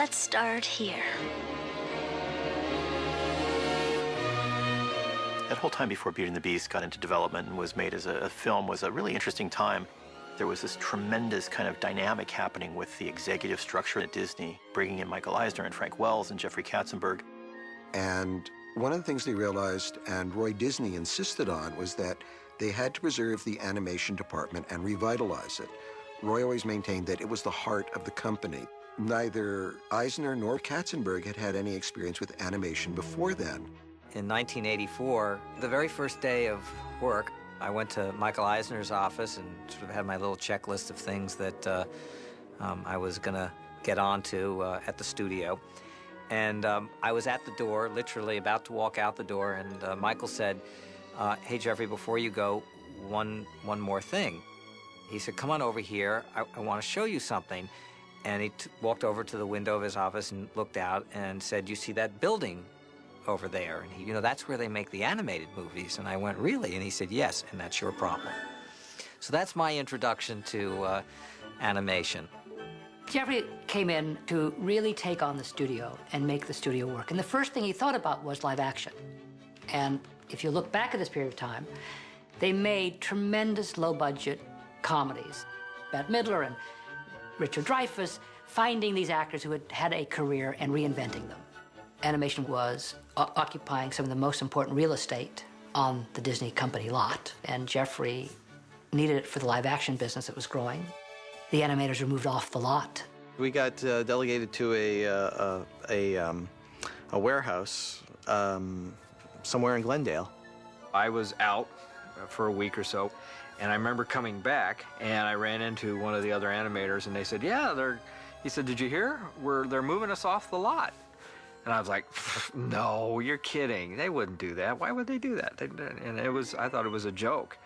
Let's start here. That whole time before Beauty and the Beast got into development and was made as a film was a really interesting time. There was this tremendous kind of dynamic happening with the executive structure at Disney, bringing in Michael Eisner and Frank Wells and Jeffrey Katzenberg. And one of the things they realized, and Roy Disney insisted on, was that they had to preserve the animation department and revitalize it. Roy always maintained that it was the heart of the company. Neither Eisner nor Katzenberg had had any experience with animation before then. In 1984, the very first day of work, I went to Michael Eisner's office and sort of had my little checklist of things that I was going to get onto at the studio. And I was at the door, literally about to walk out the door, and Michael said, hey, Jeffrey, before you go, one more thing. He said, come on over here. I want to show you something. And he walked over to the window of his office and looked out and said, you see that building over there? And he, you know, that's where they make the animated movies. And I went, really? And he said, yes, and that's your problem. So that's my introduction to animation. Jeffrey came in to really take on the studio and make the studio work. And the first thing he thought about was live action. And if you look back at this period of time, they made tremendous low-budget comedies. Bette Midler and Richard Dreyfuss, finding these actors who had had a career and reinventing them. Animation was occupying some of the most important real estate on the Disney company lot, and Jeffrey needed it for the live action business that was growing. The animators were moved off the lot. We got delegated to a warehouse somewhere in Glendale. I was out for a week or so, and I remember coming back, and I ran into one of the other animators, and they said, yeah, he said, did you hear? They're moving us off the lot. And I was like, no, you're kidding. They wouldn't do that. Why would they do that? And I thought it was a joke.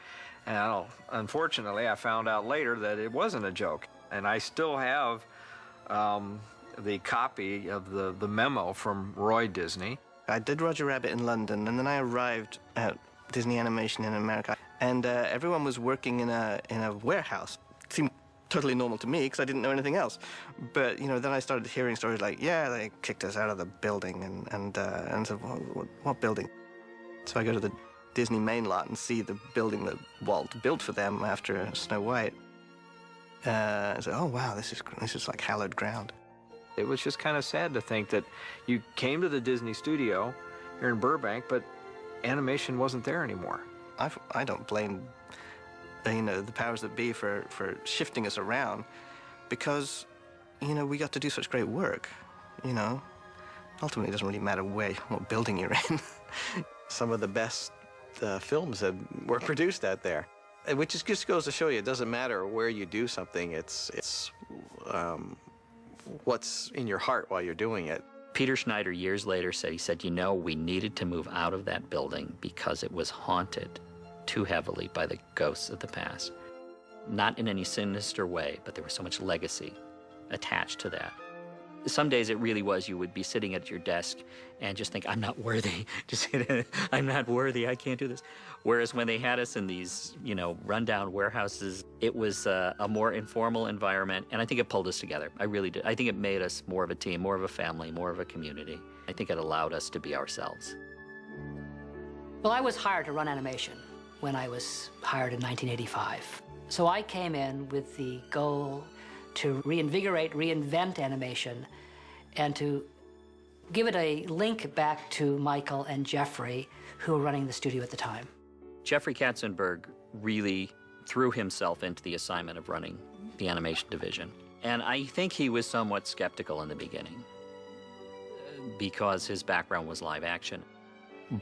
And unfortunately, I found out later that it wasn't a joke. And I still have the copy of the memo from Roy Disney. I did Roger Rabbit in London, and then I arrived at Disney Animation in America, and everyone was working in a warehouse. It seemed totally normal to me because I didn't know anything else. But you know, then I started hearing stories like, yeah, they kicked us out of the building, and so what building? So I go to the Disney main lot and see the building that Walt built for them after Snow White. I said, oh wow, this is like hallowed ground. It was just kind of sad to think that you came to the Disney studio here in Burbank, but animation wasn't there anymore. I don't blame, you know, the powers that be for shifting us around, because, you know, we got to do such great work, you know. Ultimately, it doesn't really matter what building you're in. Some of the best films that were produced out there, which just goes to show you, it doesn't matter where you do something, it's what's in your heart while you're doing it. Peter Schneider years later said, he said, you know, we needed to move out of that building because it was haunted too heavily by the ghosts of the past. Not in any sinister way, but there was so much legacy attached to that. Some days it really was, you would be sitting at your desk and just think, I'm not worthy. Just I'm not worthy, I can't do this. Whereas when they had us in these, you know, rundown warehouses, it was a more informal environment, and I think it pulled us together. I really did. I think it made us more of a team, more of a family, more of a community. I think it allowed us to be ourselves. Well, I was hired to run animation when I was hired in 1985. So I came in with the goal to reinvigorate, reinvent animation, and to give it a link back to Michael and Jeffrey, who were running the studio at the time. Jeffrey Katzenberg really threw himself into the assignment of running the animation division. And I think he was somewhat skeptical in the beginning because his background was live action.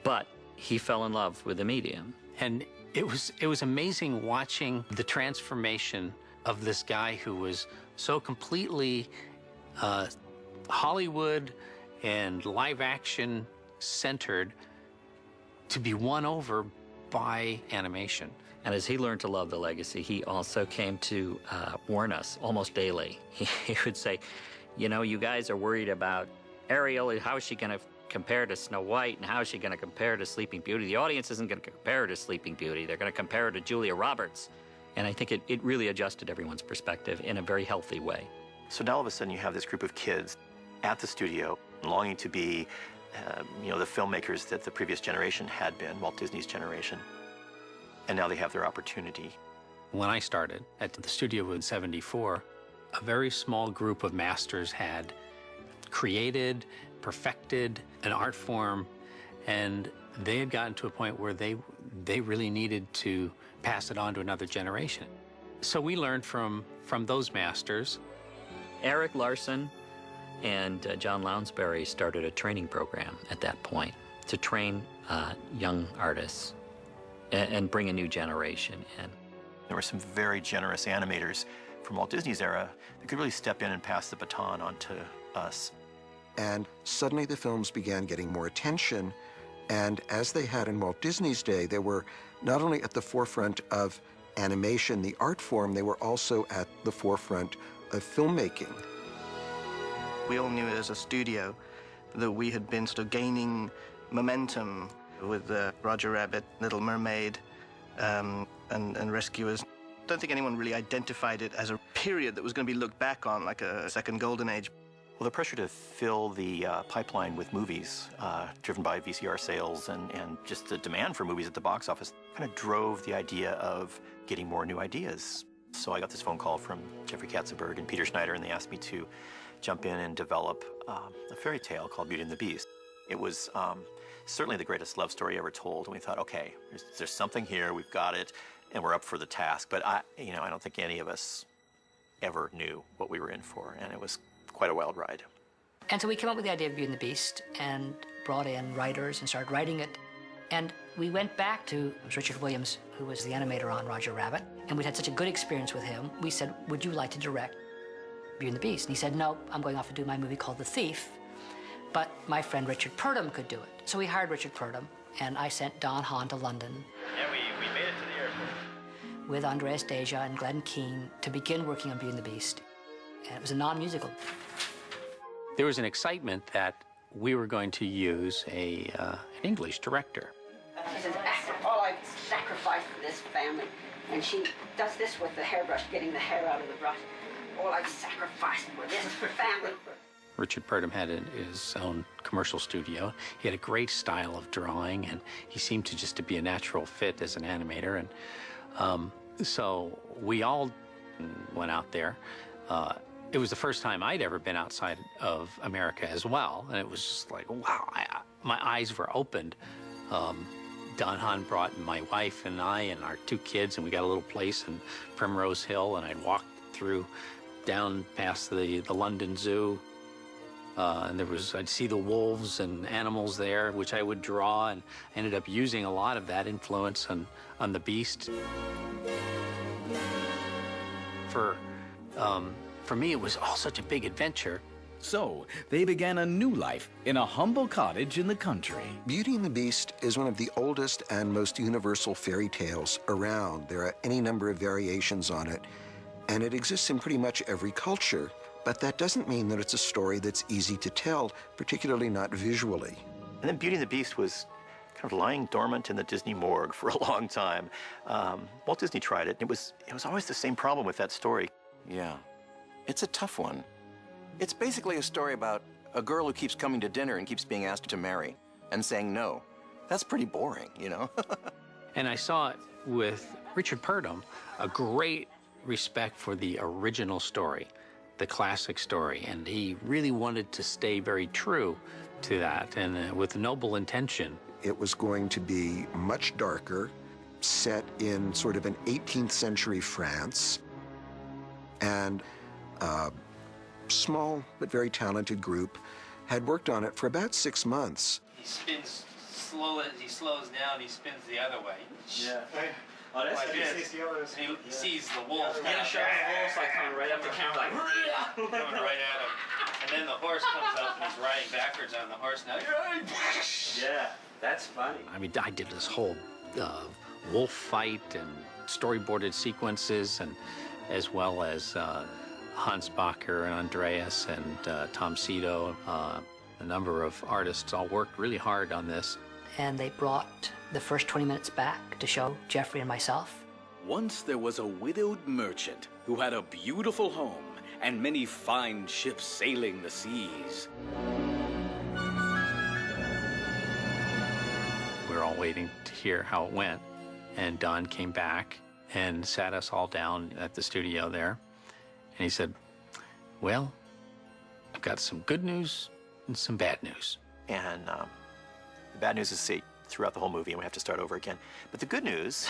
But he fell in love with the medium. And it was amazing watching the transformation of this guy who was so completely Hollywood and live action centered to be won over by animation. And as he learned to love the legacy, he also came to warn us almost daily. He would say, you know, you guys are worried about Ariel. How is she going to compare to Snow White, and how is she going to compare to Sleeping Beauty? The audience isn't going to compare her to Sleeping Beauty. They're going to compare her to Julia Roberts. And I think it really adjusted everyone's perspective in a very healthy way. So now all of a sudden you have this group of kids at the studio, longing to be, you know, the filmmakers that the previous generation had been, Walt Disney's generation. And now they have their opportunity. When I started at the studio in '74, a very small group of masters had created, perfected an art form, and they had gotten to a point where they really needed to pass it on to another generation. So we learned from those masters. Eric Larson and John Lounsbury started a training program at that point to train young artists and bring a new generation in. There were some very generous animators from Walt Disney's era that could really step in and pass the baton on to us. And suddenly the films began getting more attention, and as they had in Walt Disney's day, they were not only at the forefront of animation, the art form, they were also at the forefront of filmmaking. We all knew as a studio that we had been sort of gaining momentum with Roger Rabbit, Little Mermaid, and Rescuers. I don't think anyone really identified it as a period that was going to be looked back on like a second golden age. Well, the pressure to fill the pipeline with movies, driven by VCR sales and just the demand for movies at the box office, kind of drove the idea of getting more new ideas. So I got this phone call from Jeffrey Katzenberg and Peter Schneider, and they asked me to jump in and develop a fairy tale called Beauty and the Beast. It was certainly the greatest love story ever told, and we thought, okay, there's something here, we've got it, and we're up for the task. But I don't think any of us ever knew what we were in for, and it was quite a wild ride. And so we came up with the idea of Beauty and the Beast and brought in writers and started writing it. And we went back to Richard Williams, who was the animator on Roger Rabbit, and we'd had such a good experience with him. We said, would you like to direct Beauty and the Beast? And he said, no, I'm going off to do my movie called The Thief, but my friend Richard Purdom could do it. So we hired Richard Purdom, and I sent Don Hahn to London. Yeah, we made it to the airport. With Andreas Deja and Glenn Keane to begin working on Beauty and the Beast. And it was a non-musical. There was an excitement that we were going to use an English director. She says, all I've sacrificed for this family. And she does this with the hairbrush, getting the hair out of the brush. All I've sacrificed for this family. Richard Purdom had his own commercial studio. He had a great style of drawing, and he seemed to be a natural fit as an animator. And so we all went out there. It was the first time I'd ever been outside of America as well, and it was just like, wow, my eyes were opened. Don Hahn brought my wife and I and our 2 kids, and we got a little place in Primrose Hill, and I'd walk through down past the London Zoo, and I'd see the wolves and animals there, which I would draw, and ended up using a lot of that influence on the Beast. For me, it was all such a big adventure. So, they began a new life in a humble cottage in the country. Beauty and the Beast is one of the oldest and most universal fairy tales around. There are any number of variations on it, and it exists in pretty much every culture. But that doesn't mean that it's a story that's easy to tell, particularly not visually. And then Beauty and the Beast was kind of lying dormant in the Disney morgue for a long time. Walt Disney tried it, and it was always the same problem with that story. Yeah. It's a tough one. It's basically a story about a girl who keeps coming to dinner and keeps being asked to marry and saying no. That's pretty boring, you know? And I saw with Richard Purdom a great respect for the original story, the classic story, and he really wanted to stay very true to that, and with noble intention. It was going to be much darker, set in sort of an 18th century France, and a small but very talented group had worked on it for about 6 months. He spins slowly, as he slows down, he spins the other way. Yeah. Oh, that's like this. He sees the wolf. Yeah, show the wolves like coming right up the camera, like coming right at him. And then the horse comes up and he's riding backwards on the horse now. Yeah, that's funny. I mean, I did this whole wolf fight and storyboarded sequences, and as well as Hans Bacher and Andreas and Tom Cito, a number of artists all worked really hard on this. And they brought the first 20 minutes back to show Jeffrey and myself. Once there was a widowed merchant who had a beautiful home and many fine ships sailing the seas. We were all waiting to hear how it went, and Don came back and sat us all down at the studio there, and he said, well, I've got some good news and some bad news. And the bad news is, see, throughout the whole movie, and we have to start over again. But the good news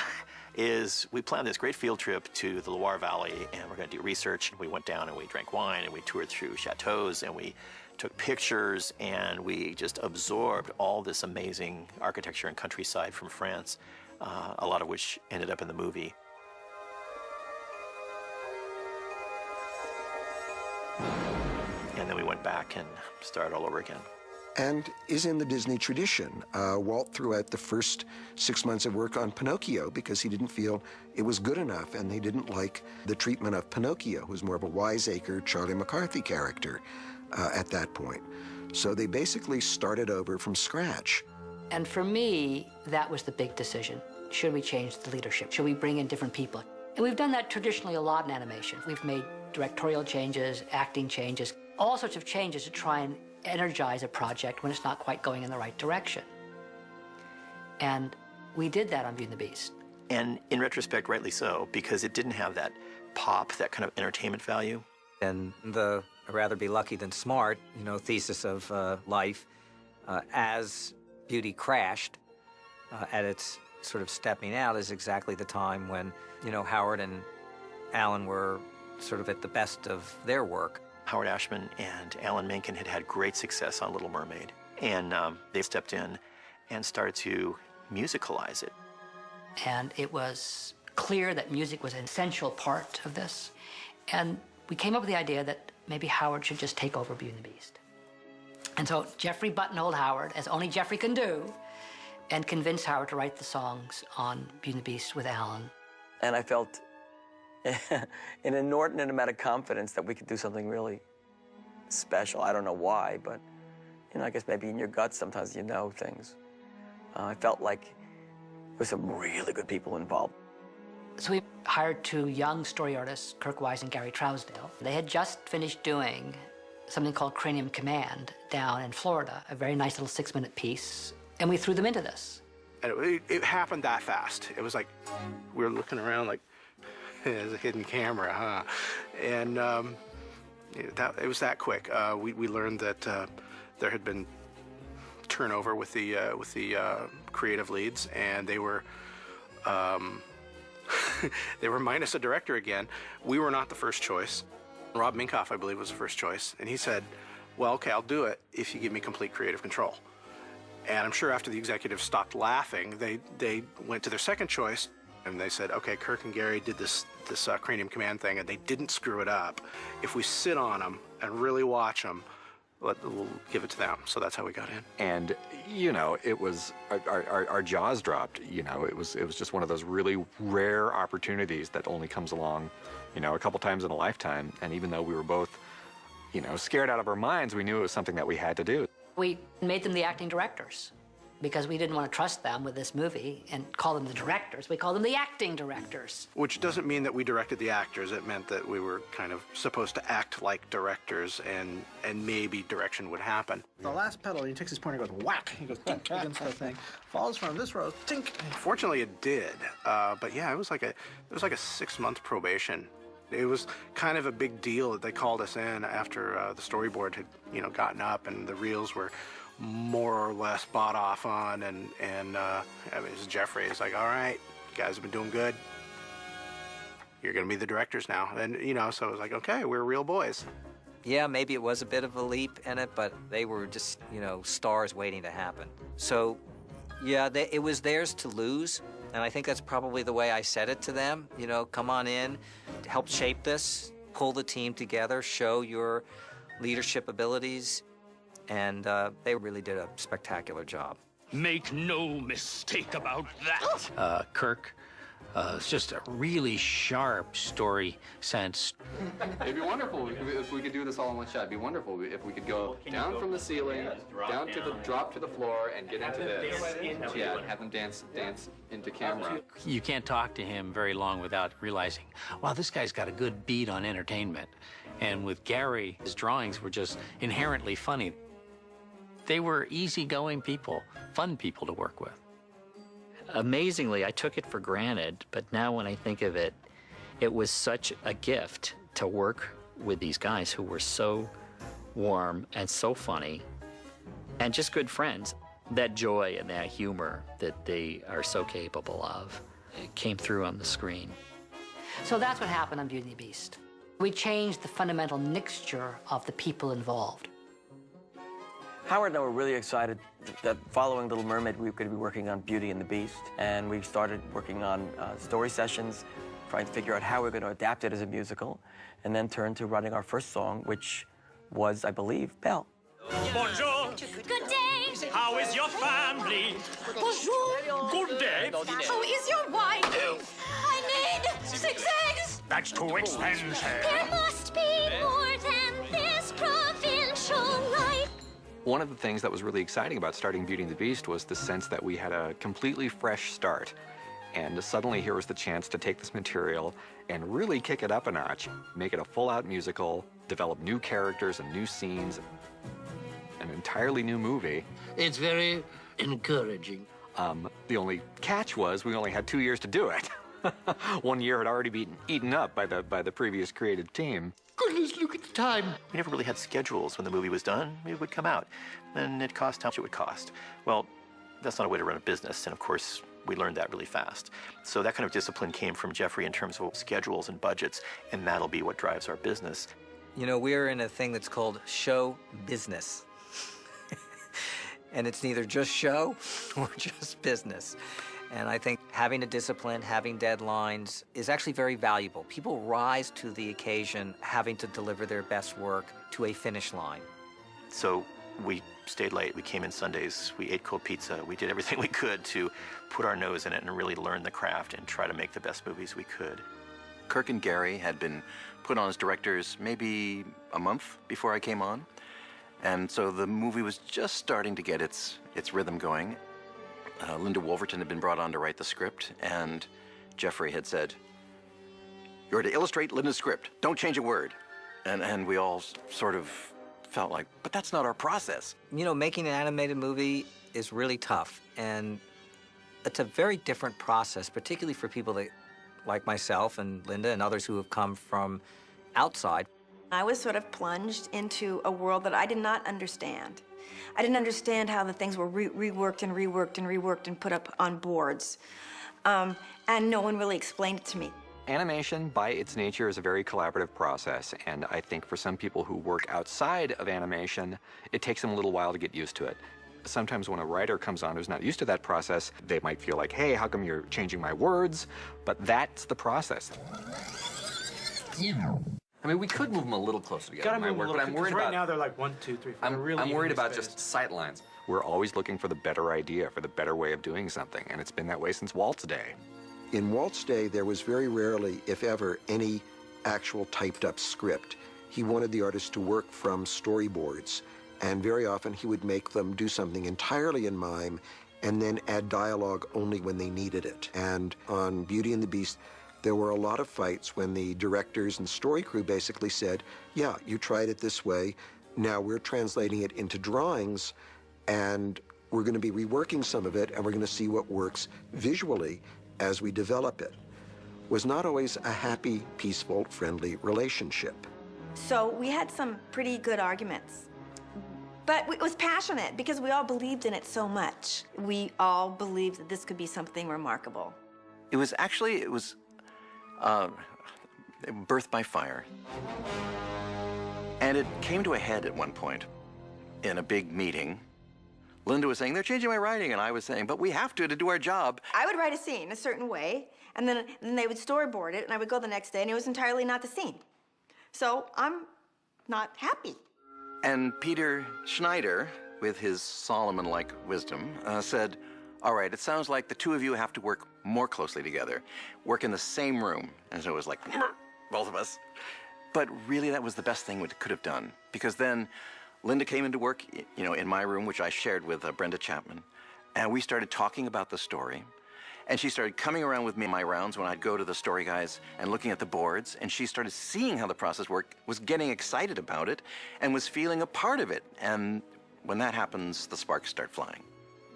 is we planned this great field trip to the Loire Valley, and we're going to do research. We went down and we drank wine, and we toured through chateaus, and we took pictures, and we just absorbed all this amazing architecture and countryside from France, a lot of which ended up in the movie. And then we went back and started all over again. And is in the Disney tradition. Walt threw out the first 6 months of work on Pinocchio because he didn't feel it was good enough, and he didn't like the treatment of Pinocchio, who was more of a wiseacre, Charlie McCarthy character at that point. So they basically started over from scratch. And for me, that was the big decision. Should we change the leadership? Should we bring in different people? And we've done that traditionally a lot in animation. We've made directorial changes, acting changes, all sorts of changes to try and energize a project when it's not quite going in the right direction. And we did that on Beauty and the Beast. And in retrospect, rightly so, because it didn't have that pop, that kind of entertainment value. And the rather be lucky than smart, thesis of life, as Beauty crashed at its sort of stepping out is exactly the time when, Howard and Alan were sort of at the best of their work. Howard Ashman and Alan Menken had had great success on Little Mermaid, and they stepped in and started to musicalize it. And it was clear that music was an essential part of this. And we came up with the idea that maybe Howard should just take over Beauty and the Beast. And so Jeffrey buttonholed Howard, as only Jeffrey can do, and convinced Howard to write the songs on Beauty and the Beast with Alan. And I felt an inordinate amount of confidence that we could do something really special. I don't know why, but, I guess maybe in your guts sometimes you know things. I felt like there were some really good people involved. So we hired two young story artists, Kirk Wise and Gary Trousdale. They had just finished doing something called Cranium Command down in Florida, a very nice little 6-minute piece, and we threw them into this. And it happened that fast. It was like we were looking around like, there's a hidden camera, huh? And it was that quick. We learned that there had been turnover with the creative leads, and they were they were minus a director again. We were not the first choice. Rob Minkoff, I believe, was the first choice, and he said, "Well, okay, I'll do it if you give me complete creative control." And I'm sure after the executives stopped laughing, they went to their second choice. And they said, okay, Kirk and Gary did this Cranium Command thing, and they didn't screw it up. If we sit on them and really watch them, we'll give it to them. So that's how we got in. And, it was, our jaws dropped. It was just one of those really rare opportunities that only comes along, a couple times in a lifetime. And even though we were both, scared out of our minds, we knew it was something that we had to do. We made them the acting directors, because we didn't want to trust them with this movie and call them the directors. We called them the acting directors. Which doesn't mean that we directed the actors. It meant that we were kind of supposed to act like directors, and maybe direction would happen. The last pedal, he takes his pointer and goes whack. He goes tink against the thing. Falls from this row, tink. Fortunately, it did. But yeah, it was like a 6-month probation. It was kind of a big deal that they called us in after the storyboard had, gotten up and the reels were more or less bought off on, and it was Jeffrey. It's like, all right, you guys have been doing good. You're going to be the directors now. And, so it was like, okay, we're real boys. Yeah, maybe it was a bit of a leap in it, but they were just, stars waiting to happen. So, yeah, it was theirs to lose, and I think that's probably the way I said it to them. Come on in, help shape this, pull the team together, show your leadership abilities. And they really did a spectacular job. Make no mistake about that. Kirk is just a really sharp story sense. It'd be wonderful if we could do this all in one shot. It'd be wonderful if we could go down from the ceiling, drop to the floor, and get into this. Yeah, and have them dance into camera. You can't talk to him very long without realizing, wow, this guy's got a good beat on entertainment. And with Gary, his drawings were just inherently funny. They were easygoing people, fun people to work with. Amazingly, I took it for granted, but now when I think of it, it was such a gift to work with these guys who were so warm and so funny and just good friends. That joy and that humor that they are so capable of, it came through on the screen. So that's what happened on Beauty and the Beast. We changed the fundamental mixture of the people involved. Howard and I were really excited that following Little Mermaid, we were going to be working on Beauty and the Beast. And we started working on story sessions, trying to figure out how we're going to adapt it as a musical, and then turned to writing our first song, which was, I believe, Belle. Bonjour. Good day. How is your family? Bonjour. Good day. How is your wife? I need 6 eggs. That's too expensive. There must be more than this provincial life. One of the things that was really exciting about starting Beauty and the Beast was the sense that we had a completely fresh start. And suddenly here was the chance to take this material and really kick it up a notch, make it a full-out musical, develop new characters and new scenes, an entirely new movie. It's very encouraging. The only catch was we only had 2 years to do it. 1 year had already been eaten up by the previous creative team. Goodness, look at the time. We never really had schedules. When the movie was done, it would come out. And it cost how much it would cost. Well, that's not a way to run a business, and of course, we learned that really fast. So that kind of discipline came from Jeffrey in terms of schedules and budgets, and that'll be what drives our business. You know, we're in a thing that's called show business. And it's neither just show or just business. And I think having a discipline, having deadlines is actually very valuable. People rise to the occasion having to deliver their best work to a finish line. So we stayed late, we came in Sundays, we ate cold pizza, we did everything we could to put our nose in it and really learn the craft and try to make the best movies we could. Kirk and Gary had been put on as directors maybe a month before I came on. And so the movie was just starting to get its rhythm going. Linda Wolverton had been brought on to write the script, and Jeffrey had said, "You're to illustrate Linda's script. Don't change a word." And we all sort of felt like, but that's not our process. You know, making an animated movie is really tough, and it's a very different process, particularly for people that, like myself and Linda and others who have come from outside. I was sort of plunged into a world that I did not understand. I didn't understand how the things were reworked and reworked and reworked and put up on boards. And no one really explained it to me. Animation, by its nature, is a very collaborative process, and I think for some people who work outside of animation, it takes them a little while to get used to it. Sometimes when a writer comes on who's not used to that process, they might feel like, hey, how come you're changing my words? But that's the process. I mean, we could move them a little closer together. Gotta move them a little, but I'm worried right about. now they're like 1, 2, 3, 4. I'm worried about just sight lines. We're always looking for the better idea, for the better way of doing something, and it's been that way since Walt's day. In Walt's day, there was very rarely, if ever, any actual typed-up script. He wanted the artist to work from storyboards, and very often he would make them do something entirely in mime and then add dialogue only when they needed it. And on Beauty and the Beast, there were a lot of fights when the directors and story crew basically said, yeah, you tried it this way, now we're translating it into drawings, and we're going to be reworking some of it, and we're going to see what works visually as we develop it. Was not always a happy, peaceful, friendly relationship. So we had some pretty good arguments. But it was passionate because we all believed in it so much. We all believed that this could be something remarkable. It was birthed by fire. And it came to a head at one point in a big meeting. Linda was saying, they're changing my writing, and I was saying, but we have to do our job. I would write a scene a certain way, and then they would storyboard it, and I would go the next day, and it was entirely not the scene. So I'm not happy. And Peter Schneider, with his Solomon-like wisdom, said, all right, it sounds like the two of you have to work more closely together, work in the same room. And so it was like, both of us. But really, that was the best thing we could have done, because then Linda came into work, in my room, which I shared with Brenda Chapman, and we started talking about the story. And she started coming around with me in my rounds when I'd go to the story guys and looking at the boards, and she started seeing how the process worked, was getting excited about it, and was feeling a part of it. And when that happens, the sparks start flying.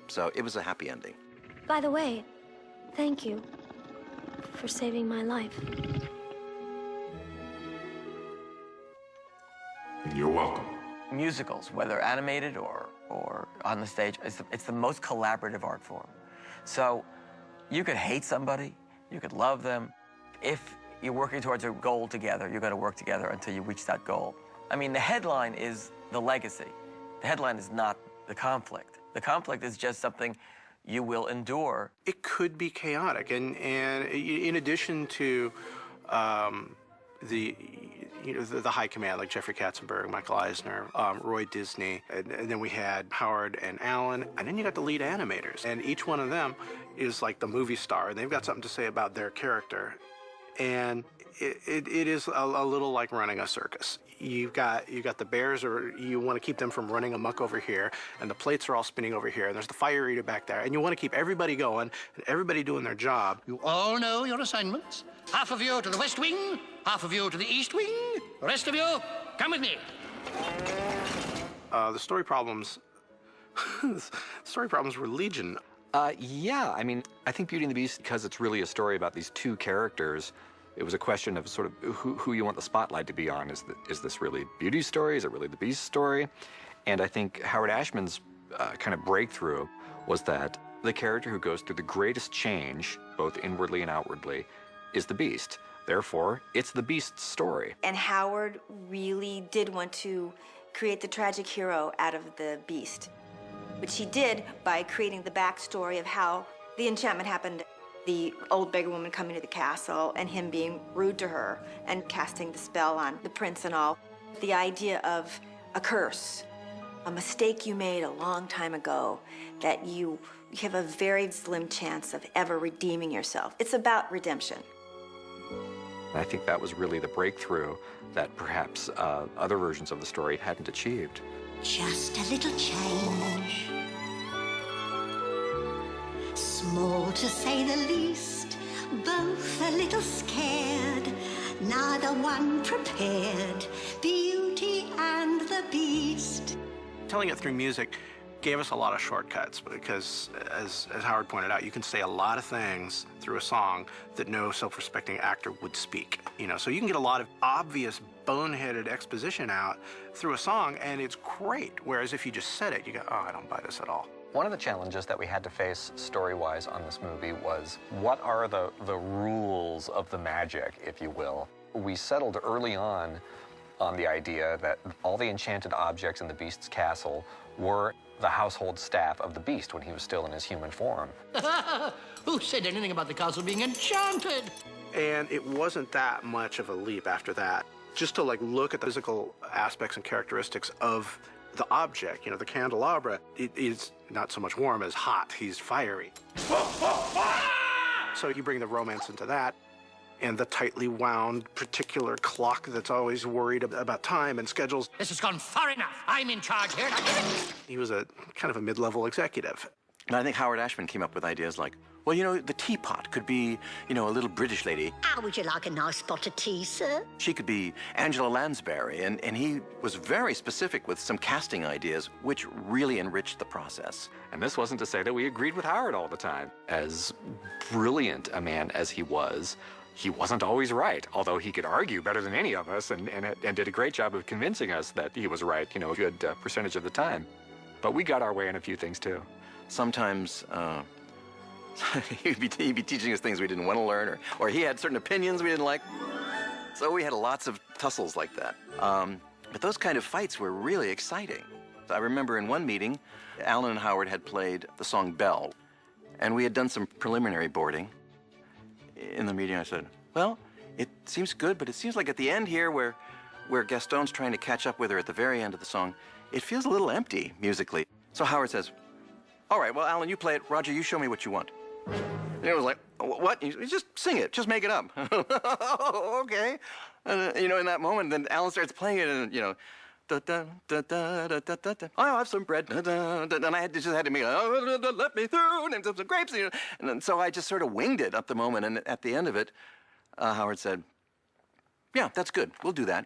So it was a happy ending. By the way, thank you for saving my life. You're welcome. Musicals, whether animated or on the stage, it's the most collaborative art form. So you could hate somebody, you could love them. If you're working towards a goal together, you're going to work together until you reach that goal. I mean, the headline is the legacy. The headline is not the conflict. The conflict is just something you will endure. It could be chaotic, and in addition to the high command, like Jeffrey Katzenberg, Michael Eisner, Roy Disney, and then we had Howard and Alan, and then you got the lead animators, and each one of them is like the movie star, and they've got something to say about their character, and it is a little like running a circus. You've got the bears, or you want to keep them from running amok over here, and the plates are all spinning over here, and there's the fire eater back there, and you want to keep everybody going and everybody doing their job. You all know your assignments. Half of you to the west wing, half of you to the east wing. The rest of you, come with me. The story problems, were legion. Yeah, I mean, I think Beauty and the Beast, because it's really a story about these two characters, it was a question of sort of who you want the spotlight to be on. Is this really Beauty's story? Is it really the Beast's story? And I think Howard Ashman's kind of breakthrough was that the character who goes through the greatest change, both inwardly and outwardly, is the Beast. Therefore, it's the Beast's story. And Howard really did want to create the tragic hero out of the Beast, which he did by creating the backstory of how the enchantment happened. The old beggar woman coming to the castle and him being rude to her and casting the spell on the prince and all. The idea of a curse, a mistake you made a long time ago that you have a very slim chance of ever redeeming yourself. It's about redemption. I think that was really the breakthrough that perhaps other versions of the story hadn't achieved. Just a little change. Small to say the least, both a little scared, neither one prepared, Beauty and the Beast. Telling it through music gave us a lot of shortcuts because, as Howard pointed out, you can say a lot of things through a song that no self-respecting actor would speak. So you can get a lot of obvious, boneheaded exposition out through a song, and it's great. Whereas if you just said it, you go, oh, I don't buy this at all. One of the challenges that we had to face story-wise on this movie was what are the rules of the magic, if you will. We settled early on the idea that all the enchanted objects in the Beast's castle were the household staff of the Beast when he was still in his human form. Who said anything about the castle being enchanted? And it wasn't that much of a leap after that. Just to look at the physical aspects and characteristics of the object, the candelabra, it is not so much warm as hot. He's fiery. So you bring the romance into that, and the tightly wound particular clock that's always worried about time and schedules. This has gone far enough. I'm in charge here. He was a kind of a mid-level executive. And I think Howard Ashman came up with ideas like, well, the teapot could be, a little British lady. How would you like a nice pot of tea, sir? She could be Angela Lansbury, and he was very specific with some casting ideas, which really enriched the process. And this wasn't to say that we agreed with Howard all the time. As brilliant a man as he wasn't always right, although he could argue better than any of us and did a great job of convincing us that he was right, a good percentage of the time. But we got our way in a few things, too. Sometimes he'd be teaching us things we didn't want to learn, or he had certain opinions we didn't like. So we had lots of tussles like that. But those kind of fights were really exciting. I remember in one meeting, Alan and Howard had played the song Belle, and we had done some preliminary boarding. In the meeting, I said, well, it seems good, but it seems like at the end here where Gaston's trying to catch up with her at the very end of the song, it feels a little empty musically. So Howard says, all right, well, Alan, you play it. Roger, you show me what you want. And it was like, what? You just sing it. Just make it up. Okay. And, in that moment, then Alan starts playing it, and, da, da, da, da, da, da, da, da. I'll have some bread. Da, da, da, and I just had to make, let me through, and some grapes. And so I just sort of winged it up the moment. And at the end of it, Howard said, yeah, that's good. We'll do that.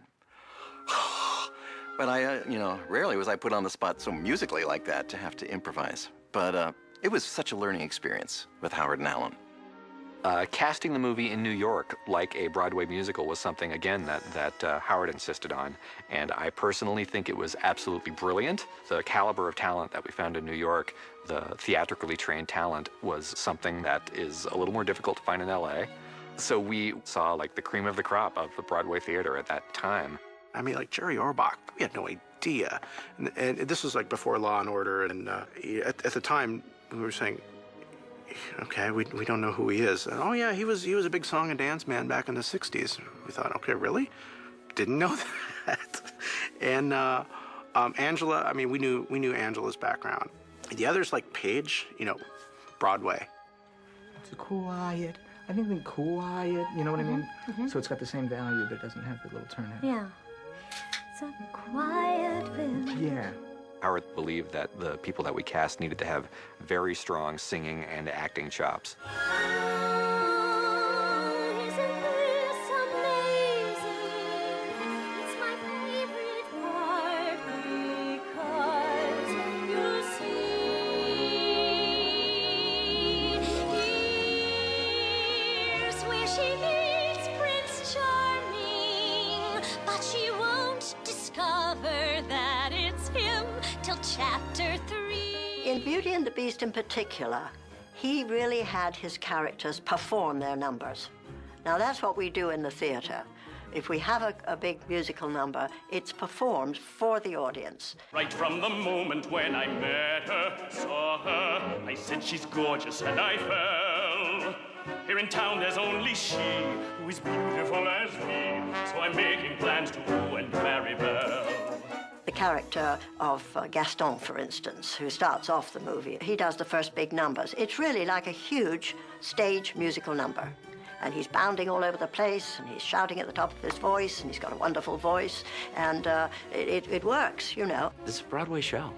But I, rarely was I put on the spot so musically like that to have to improvise. But it was such a learning experience with Howard and Alan. Casting the movie in New York like a Broadway musical was something, again, that Howard insisted on. And I personally think it was absolutely brilliant. The caliber of talent that we found in New York, the theatrically trained talent, was something that is a little more difficult to find in LA. So we saw like the cream of the crop of the Broadway theater at that time. I mean, like Jerry Orbach, we had no idea. And this was like before Law and Order. And at the time, we were saying, okay, we don't know who he is. And, oh yeah, he was a big song and dance man back in the 60s. We thought, okay, really? Didn't know that. And Angela, I mean, we knew Angela's background. The others, like Paige, Broadway. It's quiet. I think quiet, you know what I mean? So it's got the same value, but it doesn't have the little turn out. Yeah. It's a quiet village. Yeah. Howard believed that the people that we cast needed to have very strong singing and acting chops. Chapter 3. In Beauty and the Beast in particular, he really had his characters perform their numbers. Now that's what we do in the theater. If we have a big musical number, it's performed for the audience. Right from the moment when I met her, saw her, I said she's gorgeous and I fell. Here in town there's only she who is beautiful as me, so I'm making plans to woo and marry Belle. The character of Gaston, for instance, who starts off the movie, he does the first big numbers. It's really like a huge stage musical number. And he's bounding all over the place, and he's shouting at the top of his voice, and he's got a wonderful voice, and it works, This is a Broadway show.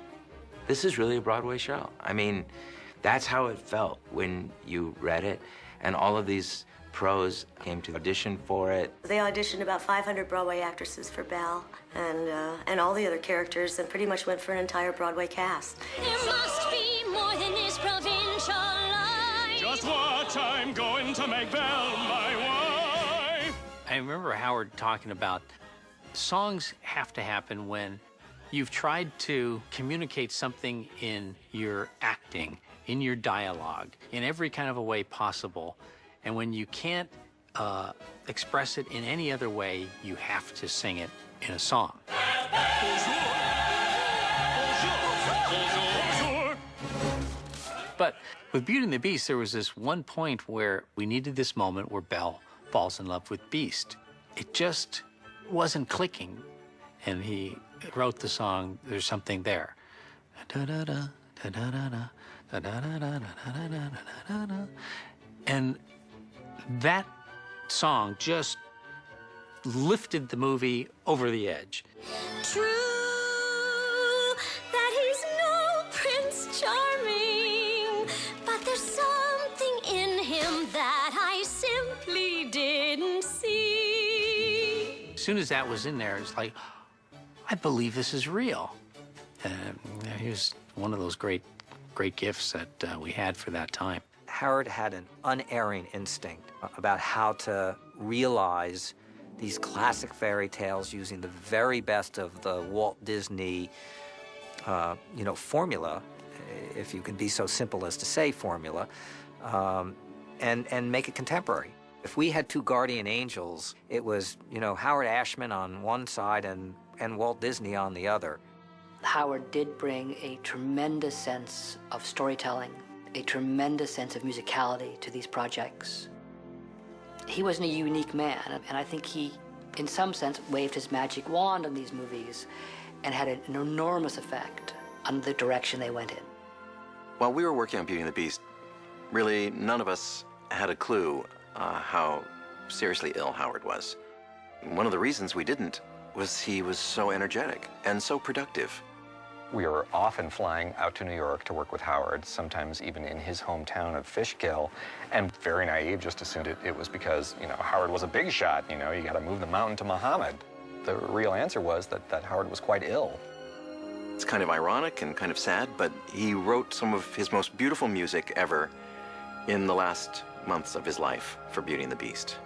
This is really a Broadway show. I mean, that's how it felt when you read it, and all of these pros came to audition for it. They auditioned about 500 Broadway actresses for Belle and all the other characters, and pretty much went for an entire Broadway cast. There must be more than this provincial life. Just what I'm going to make Belle my wife. I remember Howard talking about songs have to happen when you've tried to communicate something in your acting, in your dialogue, in every kind of a way possible. And when you can't express it in any other way, you have to sing it in a song. But with Beauty and the Beast, there was this one point where we needed this moment where Belle falls in love with Beast. It just wasn't clicking. And he wrote the song, There's Something There. And that song just lifted the movie over the edge. True that he's no Prince Charming, but there's something in him that I simply didn't see. As soon as that was in there, it's like, I believe this is real. And he was one of those great gifts that we had for that time. Howard had an unerring instinct about how to realize these classic fairy tales using the very best of the Walt Disney, formula, if you can be so simple as to say formula, and make it contemporary. If we had two guardian angels, it was, Howard Ashman on one side and Walt Disney on the other. Howard did bring a tremendous sense of storytelling, a tremendous sense of musicality to these projects. He wasn't a unique man, and I think he, in some sense, waved his magic wand on these movies and had an enormous effect on the direction they went in. While we were working on Beauty and the Beast, really none of us had a clue how seriously ill Howard was. One of the reasons we didn't was he was so energetic and so productive. We were often flying out to New York to work with Howard, sometimes even in his hometown of Fishkill, and very naive, just assumed it was because, you know, Howard was a big shot, you know, you got to move the mountain to Muhammad. The real answer was that Howard was quite ill. It's kind of ironic and kind of sad, but he wrote some of his most beautiful music ever in the last months of his life for Beauty and the Beast.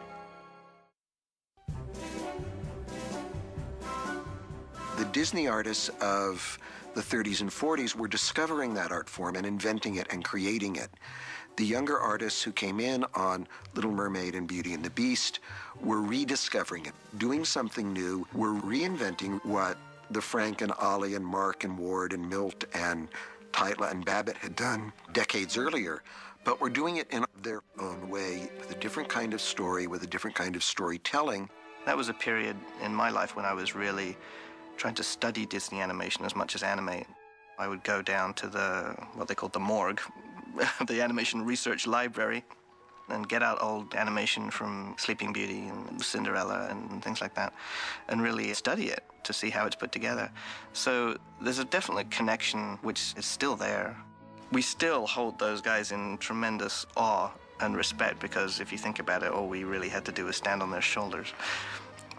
The Disney artists of the 30s and 40s were discovering that art form and inventing it and creating it. The younger artists who came in on Little Mermaid and Beauty and the Beast were rediscovering it, doing something new, were reinventing what the Frank and Ollie and Mark and Ward and Milt and Titla and Babbitt had done decades earlier, but were doing it in their own way, with a different kind of story, with a different kind of storytelling. That was a period in my life when I was really trying to study Disney animation as much as animate. I would go down to what they called the morgue, the animation research library, and get out old animation from Sleeping Beauty and Cinderella and things like that, and really study it to see how it's put together. So there's a definite connection which is still there. We still hold those guys in tremendous awe and respect, because if you think about it, all we really had to do was stand on their shoulders.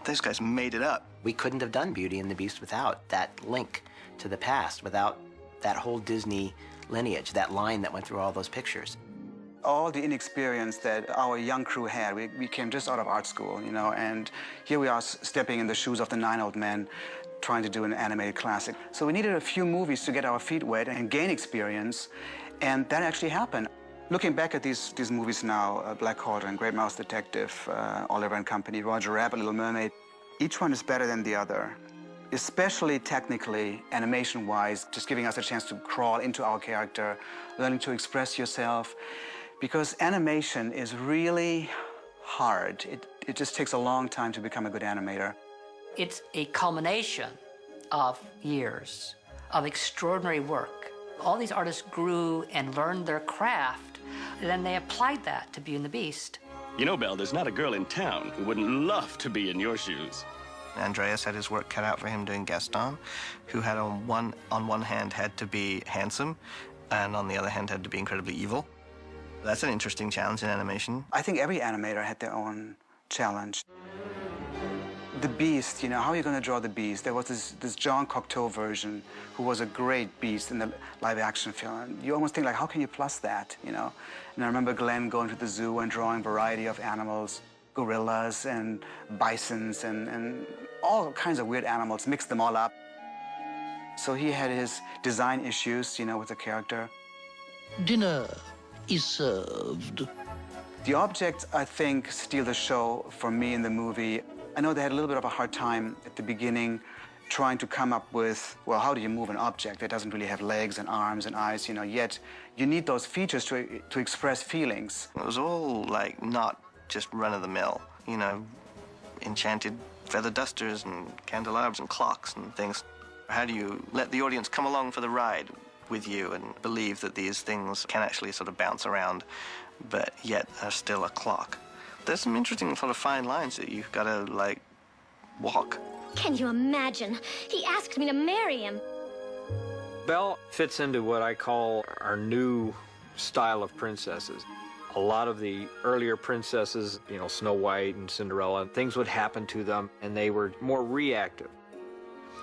Those guys made it up. We couldn't have done Beauty and the Beast without that link to the past, without that whole Disney lineage, that line that went through all those pictures. All the inexperience that our young crew had, we came just out of art school, you know, and here we are stepping in the shoes of the 9 old men trying to do an animated classic. So we needed a few movies to get our feet wet and gain experience, and that actually happened. Looking back at these movies now, Black Cauldron, Great Mouse Detective, Oliver and Company, Roger Rabbit, Little Mermaid, each one is better than the other, especially technically, animation-wise, just giving us a chance to crawl into our character, learning to express yourself, because animation is really hard. It just takes a long time to become a good animator. It's a culmination of years of extraordinary work. All these artists grew and learned their craft, and then they applied that to Beauty and the Beast. You know, Belle, there's not a girl in town who wouldn't love to be in your shoes. Andreas had his work cut out for him doing Gaston, who had on one hand had to be handsome, and on the other hand had to be incredibly evil. That's an interesting challenge in animation. I think every animator had their own challenge. The Beast, you know, how are you going to draw the Beast? There was this Jean Cocteau version who was a great Beast in the live-action film. You almost think, like, how can you plus that, you know? And I remember Glenn going to the zoo and drawing a variety of animals, gorillas and bisons and all kinds of weird animals, mixed them all up. So he had his design issues, you know, with the character. Dinner is served. The objects, I think, steal the show for me in the movie. I know they had a little bit of a hard time at the beginning trying to come up with, well, how do you move an object that doesn't really have legs and arms and eyes, you know, yet you need those features to express feelings. It was all, like, not just run-of-the-mill, you know, enchanted feather dusters and candelabras and clocks and things. How do you let the audience come along for the ride with you and believe that these things can actually sort of bounce around, but yet are still a clock? There's some interesting sort of fine lines that you've got to, like, walk. Can you imagine? He asked me to marry him. Belle fits into what I call our new style of princesses. A lot of the earlier princesses, you know, Snow White and Cinderella, things would happen to them, and they were more reactive.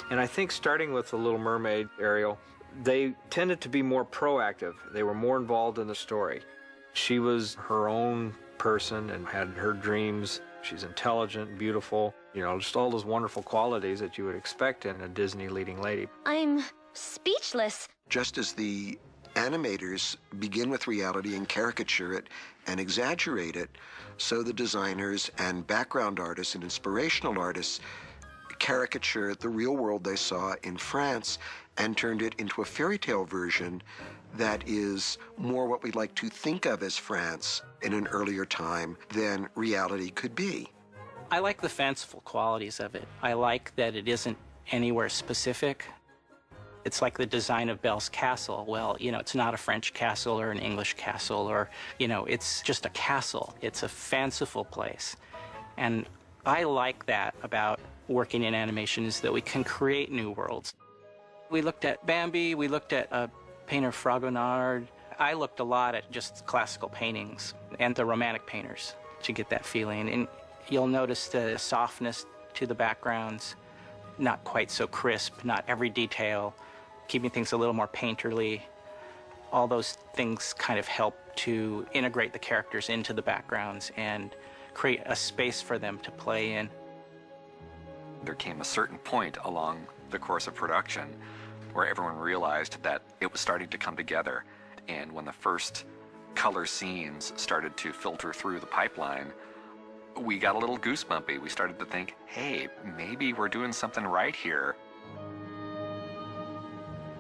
And I think starting with The Little Mermaid, Ariel, they tended to be more proactive. They were more involved in the story. She was her own person and had her dreams. She's intelligent, beautiful, you know, just all those wonderful qualities that you would expect in a Disney leading lady. I'm speechless. Just as the animators begin with reality and caricature it and exaggerate it, so the designers and background artists and inspirational artists caricature the real world they saw in France and turned it into a fairy tale version that is more what we like to think of as France in an earlier time than reality could be. I like the fanciful qualities of it. I like that it isn't anywhere specific. It's like the design of Belle's castle. Well, you know, it's not a French castle or an English castle or, you know, it's just a castle. It's a fanciful place. And I like that about working in animation is that we can create new worlds. We looked at Bambi, we looked at a painter Fragonard. I looked a lot at just classical paintings and the romantic painters to get that feeling. And you'll notice the softness to the backgrounds, not quite so crisp, not every detail, keeping things a little more painterly. All those things kind of help to integrate the characters into the backgrounds and create a space for them to play in. There came a certain point along the course of production where everyone realized that it was starting to come together. And when the first color scenes started to filter through the pipeline, we got a little goosebumpy. We started to think, hey, maybe we're doing something right here.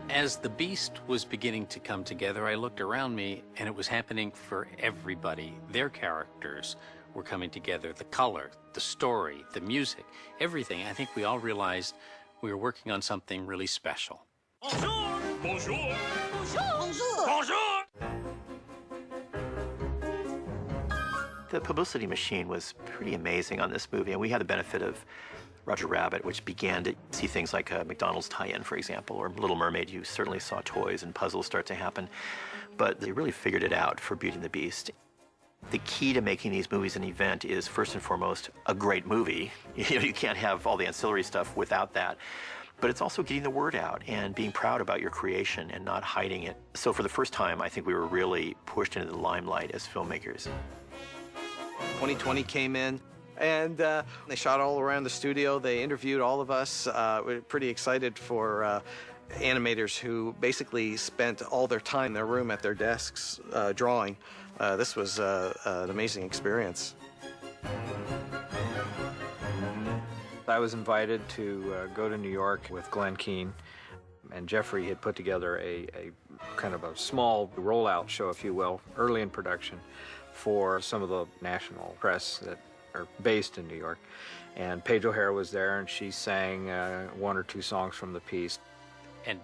As the beast was beginning to come together, I looked around me, and it was happening for everybody. Their characters were coming together, the color, the story, the music, everything. I think we all realized we were working on something really special. Bonjour! Bonjour! Bonjour! Bonjour! The publicity machine was pretty amazing on this movie, and we had the benefit of Roger Rabbit, which began to see things like a McDonald's tie-in, for example, or Little Mermaid. You certainly saw toys and puzzles start to happen, but they really figured it out for Beauty and the Beast. The key to making these movies an event is, first and foremost, a great movie. You can't have all the ancillary stuff without that. But it's also getting the word out and being proud about your creation and not hiding it. So for the first time, I think we were really pushed into the limelight as filmmakers. 2020 came in, and they shot all around the studio. They interviewed all of us. We're pretty excited for animators who basically spent all their time in their room at their desks drawing. This was an amazing experience. I was invited to go to New York with Glenn Keane, and Jeffrey had put together a kind of a small rollout show, if you will, early in production for some of the national press that are based in New York. And Paige O'Hara was there, and she sang one or two songs from the piece. And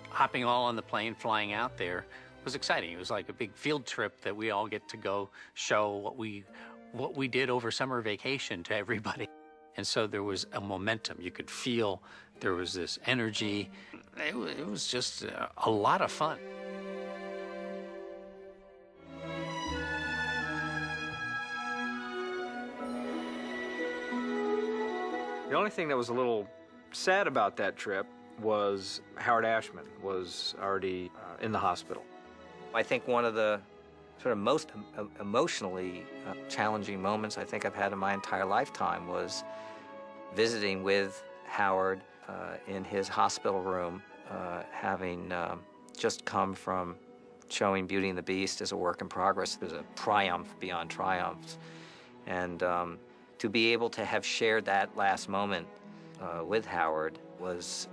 hopping all on the plane, flying out there was exciting. It was like a big field trip that we all get to go show what we did over summer vacation to everybody. And so there was a momentum. You could feel there was this energy. It was just a lot of fun. The only thing that was a little sad about that trip was Howard Ashman was already in the hospital. I think one of the sort of most emotionally challenging moments I think I've had in my entire lifetime was visiting with Howard in his hospital room, having just come from showing Beauty and the Beast as a work in progress. It was a triumph beyond triumphs. And to be able to have shared that last moment with Howard was,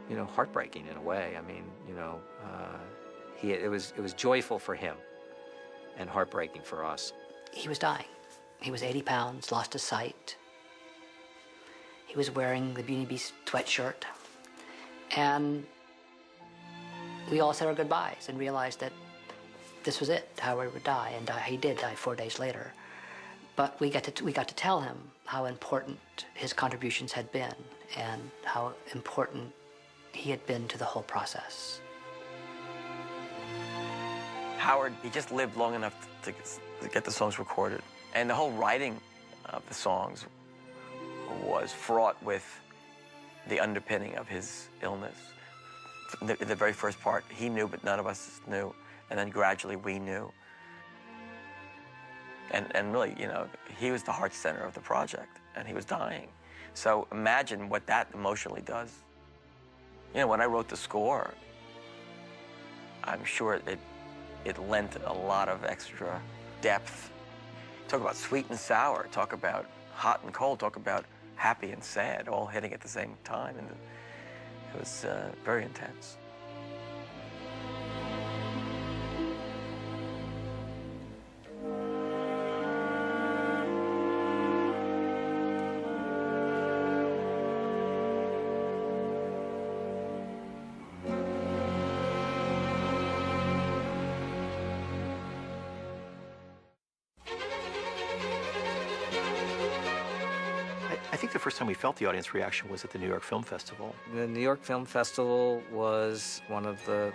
you know, heartbreaking in a way. I mean, you know, it was joyful for him and heartbreaking for us. He was dying. He was 80 pounds, lost his sight. He was wearing the Beauty and the Beast sweatshirt. And we all said our goodbyes and realized that this was it. Howard would die, and he did die 4 days later. But we got to tell him how important his contributions had been and how important he had been to the whole process. Howard, he just lived long enough to get the songs recorded. And the whole writing of the songs was fraught with the underpinning of his illness. The very first part, he knew, but none of us knew. And then gradually we knew. And really, you know, he was the heart center of the project, and he was dying. So imagine what that emotionally does. You know, when I wrote the score, I'm sure it lent a lot of extra depth. Talk about sweet and sour, talk about hot and cold, talk about happy and sad, all hitting at the same time. And it was very intense. I I think the first time we felt the audience reaction was at the New York Film Festival. The New York Film Festival was one of the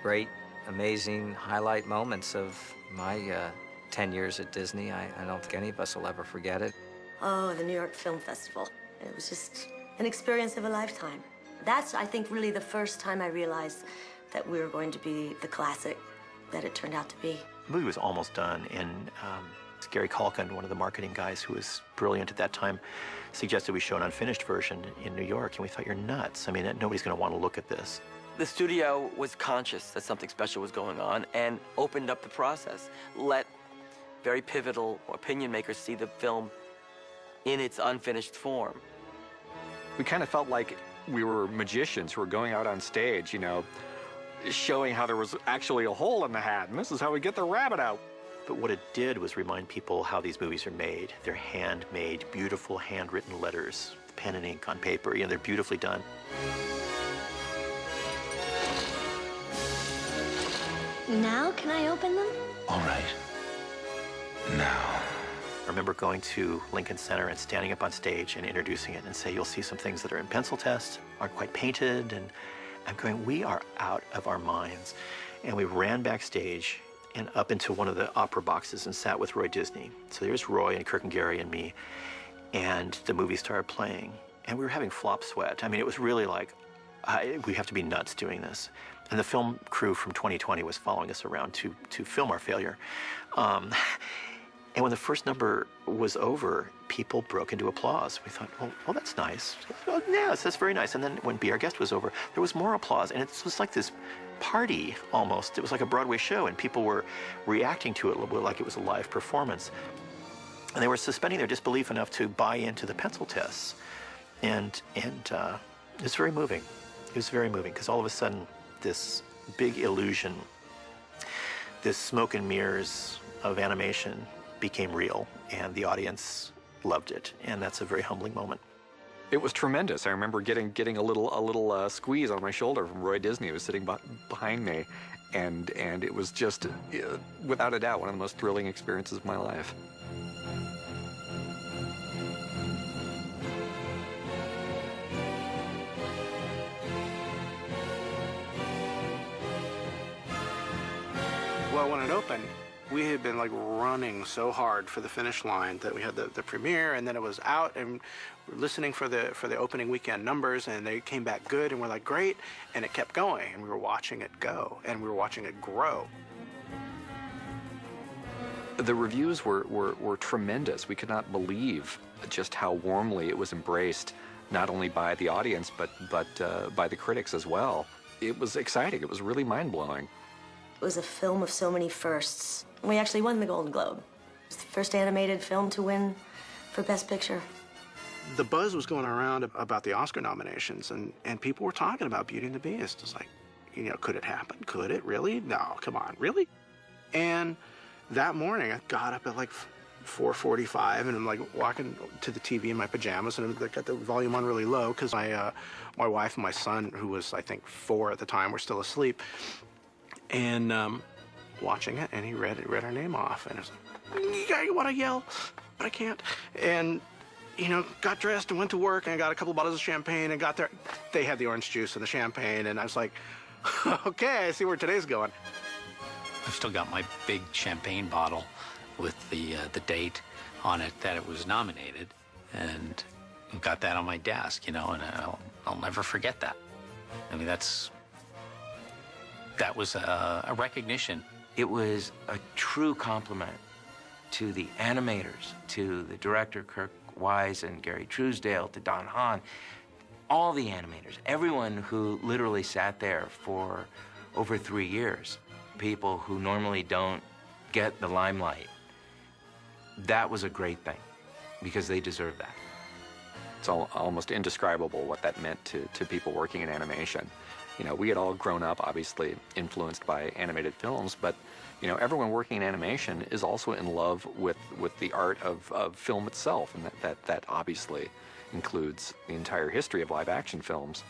great, amazing highlight moments of my 10 years at Disney. I don't think any of us will ever forget it. Oh, the New York Film Festival. It was just an experience of a lifetime. That's, I think, really the first time I realized that we were going to be the classic that it turned out to be. The movie was almost done, and Gary Calkin, one of the marketing guys who was brilliant at that time, suggested we show an unfinished version in New York, and we thought, you're nuts. I mean, nobody's going to want to look at this. The studio was conscious that something special was going on and opened up the process. Let very pivotal opinion makers see the film in its unfinished form. We kind of felt like we were magicians who were going out on stage, you know, showing how there was actually a hole in the hat, and this is how we get the rabbit out. But what it did was remind people how these movies are made. They're handmade, beautiful handwritten letters, pen and ink on paper. You know, they're beautifully done. Now can I open them? All right. Now. I remember going to Lincoln Center and standing up on stage and introducing it and say, you'll see some things that are in pencil test, aren't quite painted, and I'm going, we are out of our minds. And we ran backstage and up into one of the opera boxes and sat with Roy Disney. So there's Roy and Kirk and Gary and me, and the movie started playing, and we were having flop sweat. I mean, it was really like, we have to be nuts doing this. And the film crew from 2020 was following us around to film our failure. And when the first number was over, people broke into applause. We thought, oh, that's nice. Oh, yes, that's very nice. And then when Be Our Guest was over, there was more applause. And it was like this party, almost. It was like a Broadway show, and people were reacting to it a little bit like it was a live performance. And they were suspending their disbelief enough to buy into the pencil tests. And it was very moving. It was very moving, because all of a sudden, this big illusion, this smoke and mirrors of animation became real, and the audience loved it, and that's a very humbling moment. It was tremendous. I remember getting a little squeeze on my shoulder from Roy Disney, who was sitting behind me, and it was just, without a doubt, one of the most thrilling experiences of my life. Well, when it opened, we had been like running so hard for the finish line that we had the premiere, and then it was out, and we're listening for the opening weekend numbers, and they came back good, and we're like, great, and it kept going, and we were watching it go, and we were watching it grow. The reviews were tremendous. We could not believe just how warmly it was embraced, not only by the audience, but by the critics as well. It was exciting. It was really mind-blowing. It was a film of so many firsts. We actually won the Golden Globe. It was the first animated film to win for Best Picture. The buzz was going around about the Oscar nominations, and people were talking about Beauty and the Beast. It's like, you know, could it happen? Could it really? No, come on, really? And that morning, I got up at like 4:45, and I'm like walking to the TV in my pajamas, and I got the volume on really low because my wife and my son, who was I think 4 at the time, were still asleep. And watching it, and he read our name off, and I was like, I want to yell, but I can't. And, you know, got dressed and went to work, and I got a couple bottles of champagne, and got there. They had the orange juice and the champagne, and I was like, okay, I see where today's going. I've still got my big champagne bottle with the date on it that it was nominated, and got that on my desk, you know, and I'll never forget that. I mean, that was a recognition. It was a true compliment to the animators, to the director, Kirk Wise and Gary Truesdale, to Don Hahn, all the animators, everyone who literally sat there for over 3 years, people who normally don't get the limelight. That was a great thing, because they deserve that. It's almost indescribable what that meant to people working in animation. You know, we had all grown up, obviously, influenced by animated films, but, you know, everyone working in animation is also in love with the art of film itself, and that obviously includes the entire history of live-action films.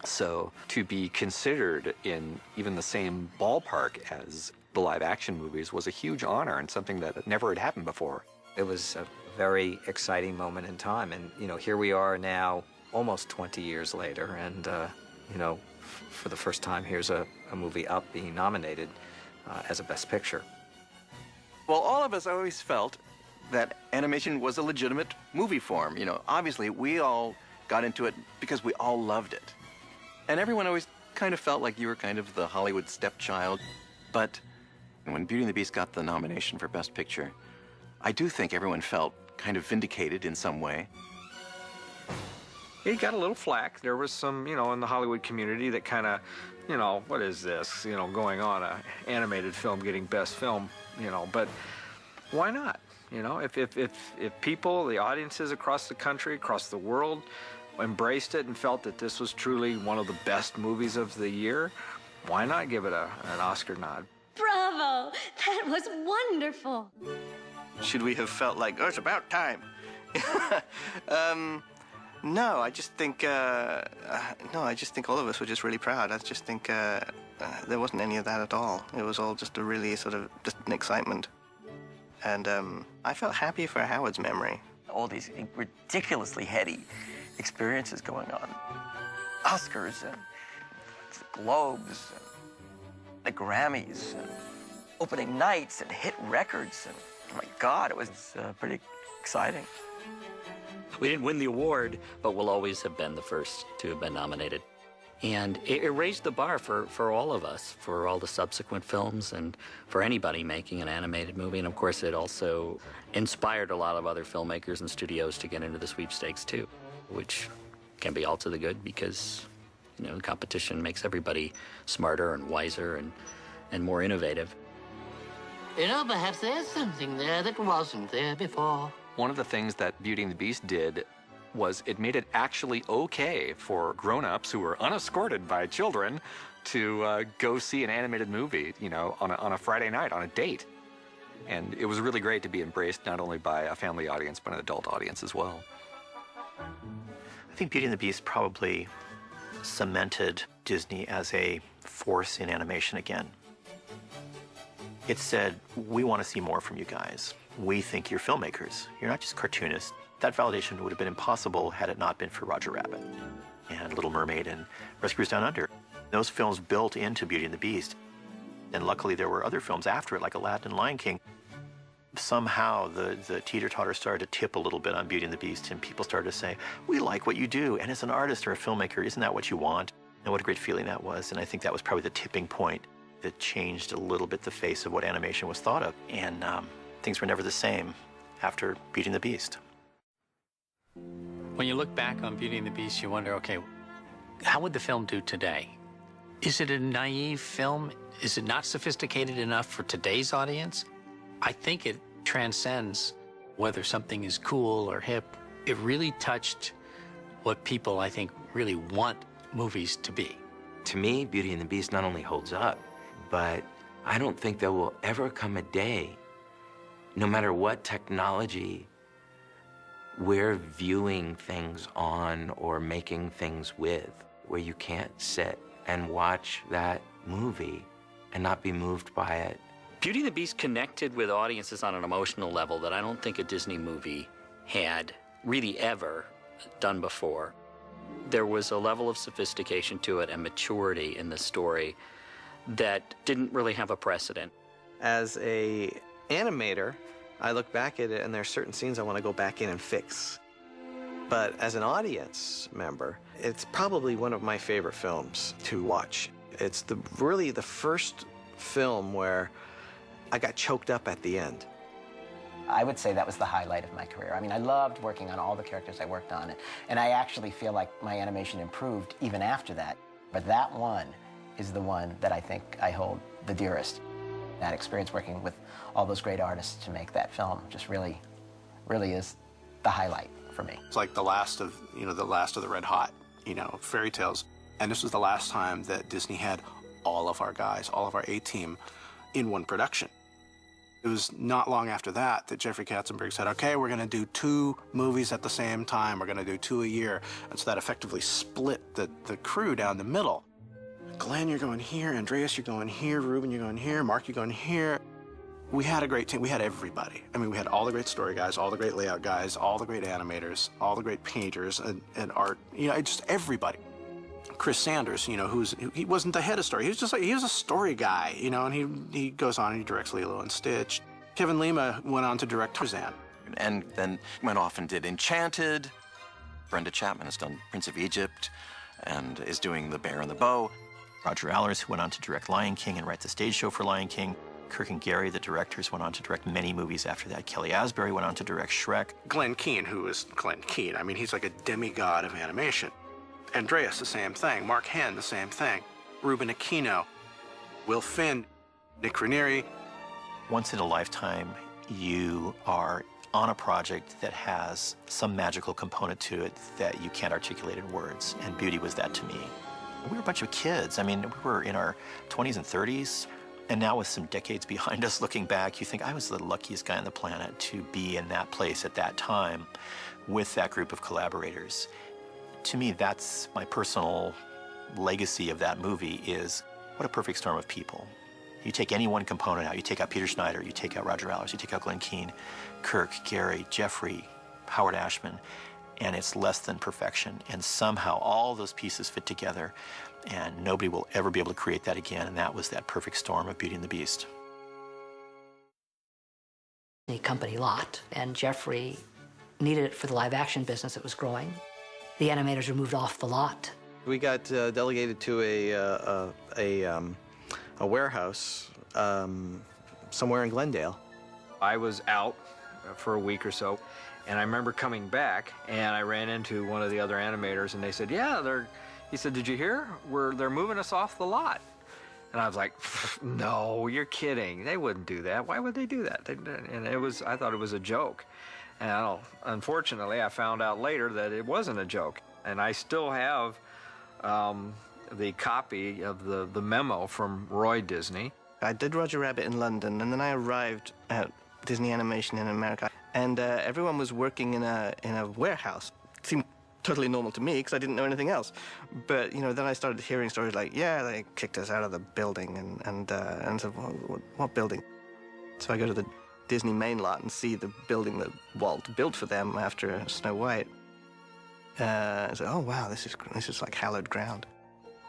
So to be considered in even the same ballpark as the live-action movies was a huge honor and something that never had happened before. It was a very exciting moment in time. And, you know, here we are now, almost 20 years later, and, you know, for the first time, here's a movie Up being nominated as a Best Picture. Well, all of us always felt that animation was a legitimate movie form. You know, obviously, we all got into it because we all loved it. And everyone always kind of felt like you were kind of the Hollywood stepchild. But when Beauty and the Beast got the nomination for Best Picture, I do think everyone felt kind of vindicated in some way. He got a little flack. There was some, you know, in the Hollywood community that kind of, you know, what is this, you know, going on, a animated film getting Best Film, you know, but why not? You know, if people, the audiences across the country, across the world, embraced it and felt that this was truly one of the best movies of the year, why not give it an Oscar nod? Bravo! That was wonderful. Should we have felt like, oh, it's about time? No, I just think, all of us were just really proud. I just think there wasn't any of that at all. It was all just a really sort of, just an excitement. And I felt happy for Howard's memory. All these ridiculously heady experiences going on. Oscars and Globes and the Grammys and opening nights and hit records. And oh my God, it was pretty exciting. We didn't win the award, but we'll always have been the first to have been nominated. And it raised the bar for all of us, for all the subsequent films, and for anybody making an animated movie. And of course, it also inspired a lot of other filmmakers and studios to get into the sweepstakes too, which can be all to the good because, you know, the competition makes everybody smarter and wiser and more innovative. You know, perhaps there's something there that wasn't there before. One of the things that Beauty and the Beast did was it made it actually okay for grown-ups who were unescorted by children to go see an animated movie, you know, on a Friday night, on a date. And it was really great to be embraced not only by a family audience, but an adult audience as well. I think Beauty and the Beast probably cemented Disney as a force in animation again. It said, we want to see more from you guys. We think you're filmmakers. You're not just cartoonists. That validation would have been impossible had it not been for Roger Rabbit and Little Mermaid and Rescuers Down Under. Those films built into Beauty and the Beast. And luckily there were other films after it, like Aladdin and Lion King. Somehow the teeter-totter started to tip a little bit on Beauty and the Beast, and people started to say, we like what you do, and as an artist or a filmmaker, isn't that what you want? And what a great feeling that was. And I think that was probably the tipping point that changed a little bit the face of what animation was thought of. And things were never the same after Beauty and the Beast. When you look back on Beauty and the Beast, you wonder, okay, how would the film do today? Is it a naive film? Is it not sophisticated enough for today's audience? I think it transcends whether something is cool or hip. It really touched what people, I think, really want movies to be. To me, Beauty and the Beast not only holds up, but I don't think there will ever come a day, no matter what technology we're viewing things on or making things with, where you can't sit and watch that movie and not be moved by it. Beauty and the Beast connected with audiences on an emotional level that I don't think a Disney movie had really ever done before. There was a level of sophistication to it and maturity in the story that didn't really have a precedent. As an animator, I look back at it and there are certain scenes I want to go back in and fix. But as an audience member, it's probably one of my favorite films to watch. It's really the first film where I got choked up at the end. I would say that was the highlight of my career. I mean, I loved working on all the characters I worked on, and I actually feel like my animation improved even after that. But that one is the one that I think I hold the dearest. That experience working with all those great artists to make that film just really, really is the highlight for me. It's like the last of the Red Hot, fairy tales. And this was the last time that Disney had all of our guys, all of our A-team in one production. It was not long after that that Jeffrey Katzenberg said, okay, we're going to do 2 movies at the same time. We're going to do 2 a year. And so that effectively split the crew down the middle. Glenn, you're going here. Andreas, you're going here. Ruben, you're going here. Mark, you're going here. We had a great team. We had everybody. I mean, we had all the great story guys, all the great layout guys, all the great animators, all the great painters and art, you know, just everybody. Chris Sanders, you know, he wasn't the head of story. He was just like, he was a story guy, you know, and he goes on and he directs Lilo and Stitch. Kevin Lima went on to direct Tarzan. And then went off and did Enchanted. Brenda Chapman has done Prince of Egypt and is doing The Bear and the Bow. Roger Allers, who went on to direct Lion King and write the stage show for Lion King. Kirk and Gary, the directors, went on to direct many movies after that. Kelly Asbury went on to direct Shrek. Glenn Keane, who is Glenn Keane, I mean, he's like a demigod of animation. Andreas, the same thing. Mark Henn, the same thing. Ruben Aquino, Will Finn, Nick Ranieri. Once in a lifetime, you are on a project that has some magical component to it that you can't articulate in words, and Beauty was that to me. We were a bunch of kids. I mean, we were in our 20s and 30s, and now with some decades behind us, looking back, you think I was the luckiest guy on the planet to be in that place at that time with that group of collaborators. To me, that's my personal legacy of that movie, is what a perfect storm of people. You take any one component out, you take out Peter Schneider, you take out Roger Allers, you take out Glenn Keane, Kirk, Gary, Jeffrey, Howard Ashman, and it's less than perfection. And somehow all those pieces fit together, and nobody will ever be able to create that again, and that was that perfect storm of Beauty and the Beast. The company lot, and Jeffrey needed it for the live action business that was growing. The animators were moved off the lot. We got delegated to a warehouse somewhere in Glendale. I was out for a week or so, and I remember coming back, and I ran into one of the other animators, and they said, yeah, he said, did you hear? They're moving us off the lot. And I was like, no, you're kidding. They wouldn't do that. Why would they do that? And I thought it was a joke. And unfortunately, I found out later that it wasn't a joke. And I still have the copy of the memo from Roy Disney. I did Roger Rabbit in London, and then I arrived at Disney Animation in America, and everyone was working in a warehouse. It seemed totally normal to me because I didn't know anything else. But you know, then I started hearing stories like, yeah, they kicked us out of the building, and so what building? So I go to the Disney main lot and see the building that Walt built for them after Snow White. I said, oh wow, this is like hallowed ground.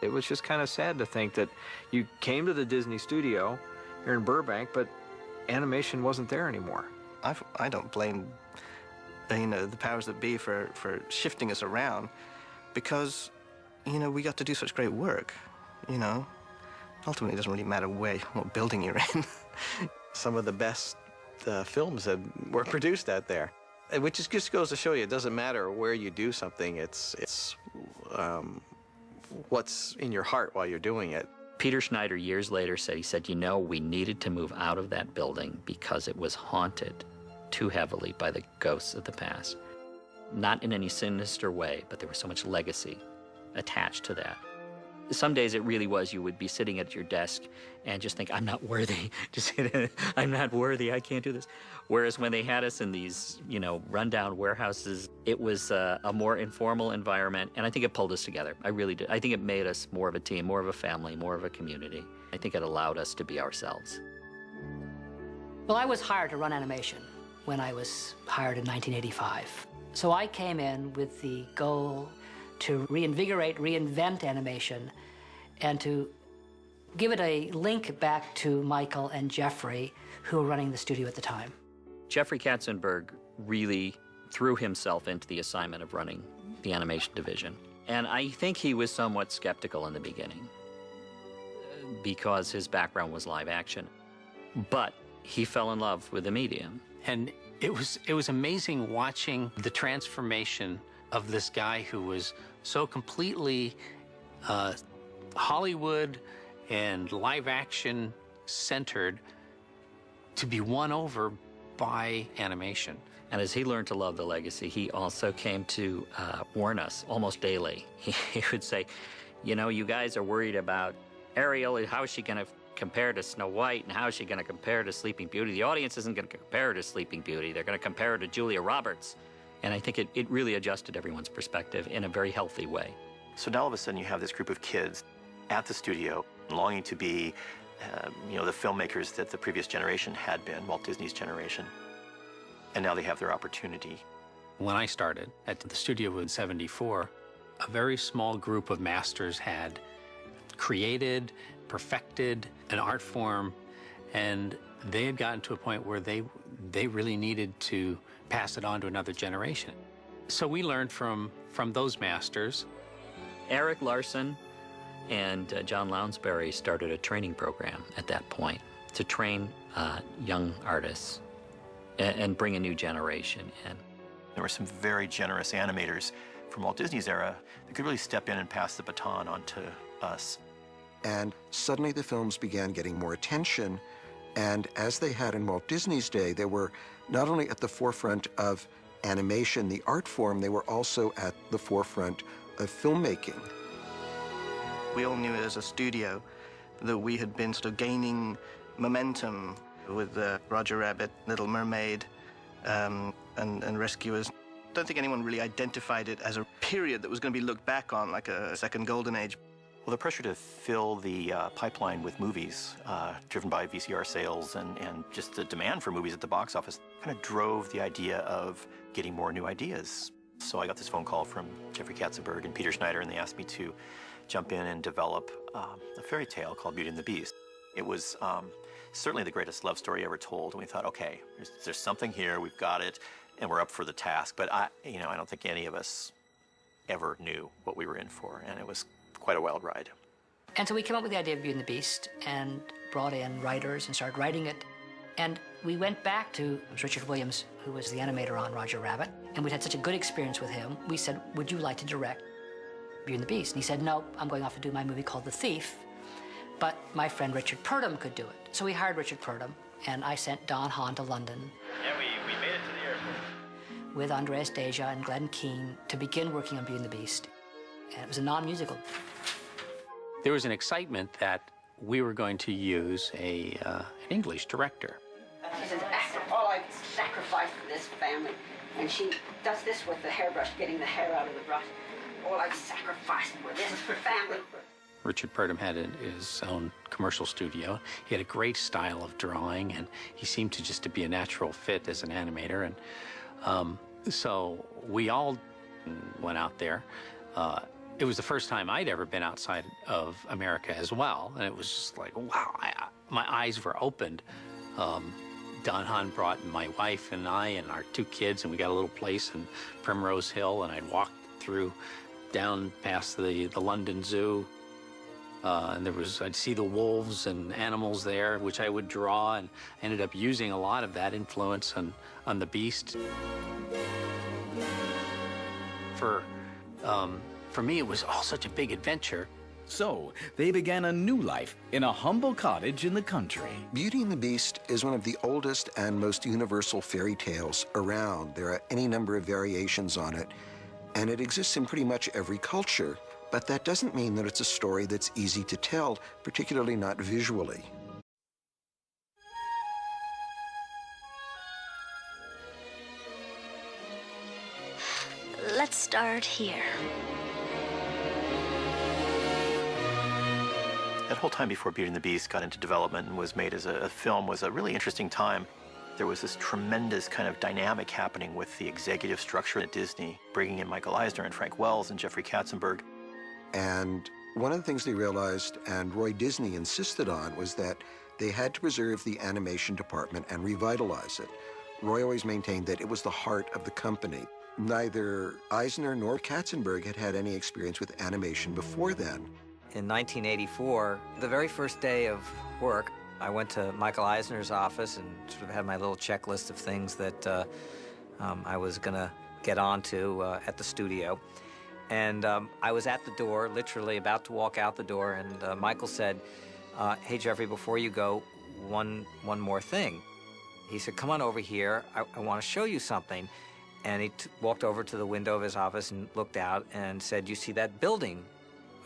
It was just kind of sad to think that you came to the Disney studio here in Burbank, but animation wasn't there anymore. I don't blame the powers that be for shifting us around, because we got to do such great work. Ultimately it doesn't really matter what building you're in. Some of the best films that were produced out there, which just goes to show you, it doesn't matter where you do something, it's what's in your heart while you're doing it. Peter Schneider years later said, we needed to move out of that building because it was haunted too heavily by the ghosts of the past. Not in any sinister way, but there was so much legacy attached to that. Some days it really was, you would be sitting at your desk and just think, I'm not worthy. I'm not worthy, I can't do this. Whereas when they had us in these, rundown warehouses, it was a more informal environment, and I think it pulled us together. I really did. I think it made us more of a team, more of a family, more of a community. I think it allowed us to be ourselves. Well, I was hired to run animation when I was hired in 1985. So I came in with the goal to reinvigorate, reinvent animation, and to give it a link back to Michael and Jeffrey, who were running the studio at the time. Jeffrey Katzenberg really threw himself into the assignment of running the animation division. And I think he was somewhat skeptical in the beginning because his background was live action. But he fell in love with the medium. And it was amazing watching the transformation of this guy who was so completely Hollywood and live action centered to be won over by animation. And as he learned to love the legacy, he also came to warn us almost daily. He would say, you guys are worried about Ariel. How is she going to compare to Snow White, and how is she going to compare to Sleeping Beauty? The audience isn't going to compare her to Sleeping Beauty. They're going to compare her to Julia Roberts. And I think it really adjusted everyone's perspective in a very healthy way. So now all of a sudden you have this group of kids at the studio longing to be you know, the filmmakers that the previous generation had been, Walt Disney's generation. And now they have their opportunity. When I started at the studio in '74, a very small group of masters had created, perfected an art form, and they had gotten to a point where they really needed to pass it on to another generation. So we learned from those masters. Eric Larson and John Lounsbury started a training program at that point to train young artists and bring a new generation in. There were some very generous animators from Walt Disney's era that could really step in and pass the baton on to us. And suddenly the films began getting more attention, and as they had in Walt Disney's day, they were not only at the forefront of animation, the art form, they were also at the forefront of filmmaking. We all knew as a studio that we had been sort of gaining momentum with Roger Rabbit, Little Mermaid, and Rescuers. I don't think anyone really identified it as a period that was going to be looked back on like a second golden age. Well, the pressure to fill the pipeline with movies, driven by VCR sales and just the demand for movies at the box office, kind of drove the idea of getting more new ideas. So I got this phone call from Jeffrey Katzenberg and Peter Schneider, and they asked me to jump in and develop a fairy tale called Beauty and the Beast. It was certainly the greatest love story ever told, and we thought, okay, there's something here, we've got it, and we're up for the task. But I don't think any of us ever knew what we were in for, and it was quite a wild ride. And so we came up with the idea of Beauty and the Beast and brought in writers and started writing it. And we went back to Richard Williams, who was the animator on Roger Rabbit, and we'd had such a good experience with him. We said, would you like to direct Beauty and the Beast? And he said, no, I'm going off to do my movie called The Thief, but my friend Richard Purdom could do it. So we hired Richard Purdom, and I sent Don Hahn to London. Yeah, we made it to the airport. With Andreas Deja and Glenn Keane to begin working on Beauty and the Beast. And it was a non-musical. There was an excitement that we were going to use an English director. She says, all I've sacrificed for this family. And she does this with the hairbrush, getting the hair out of the brush. All I've sacrificed for this family. Richard Purdom had his own commercial studio. He had a great style of drawing, and he seemed to be a natural fit as an animator. And so we all went out there. It was the first time I'd ever been outside of America as well, and it was just like, wow, my eyes were opened. Don Hahn brought my wife and I and our 2 kids, and we got a little place in Primrose Hill, and I'd walk through down past the London Zoo, and I'd see the wolves and animals there, which I would draw, and ended up using a lot of that influence on the Beast. For me, it was all such a big adventure. So, they began a new life in a humble cottage in the country. Beauty and the Beast is one of the oldest and most universal fairy tales around. There are any number of variations on it, and it exists in pretty much every culture. But that doesn't mean that it's a story that's easy to tell, particularly not visually. Let's start here. That whole time before Beauty and the Beast got into development and was made as a film was a really interesting time. There was this tremendous kind of dynamic happening with the executive structure at Disney, bringing in Michael Eisner and Frank Wells and Jeffrey Katzenberg. And one of the things they realized, and Roy Disney insisted on, was that they had to preserve the animation department and revitalize it. Roy always maintained that it was the heart of the company. Neither Eisner nor Katzenberg had had any experience with animation before then. In 1984, the very first day of work, I went to Michael Eisner's office and sort of had my little checklist of things that I was going to get onto at the studio. And I was at the door, literally about to walk out the door, and Michael said, hey, Jeffrey, before you go, one more thing. He said, come on over here. I want to show you something. And he walked over to the window of his office and looked out and said, you see that building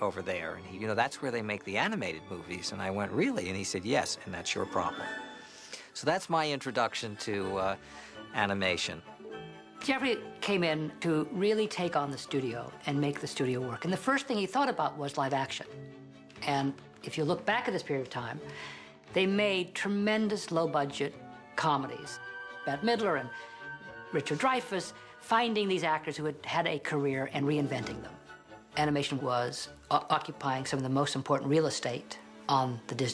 over there? And he, that's where they make the animated movies. And I went, really? And he said, yes, and that's your problem. So that's my introduction to animation. Jeffrey came in to really take on the studio and make the studio work. And the first thing he thought about was live action. And if you look back at this period of time, They made tremendous low-budget comedies. Bette Midler and Richard Dreyfuss, finding these actors who had had a career and reinventing them. Animation was occupying some of the most important real estate on the Disney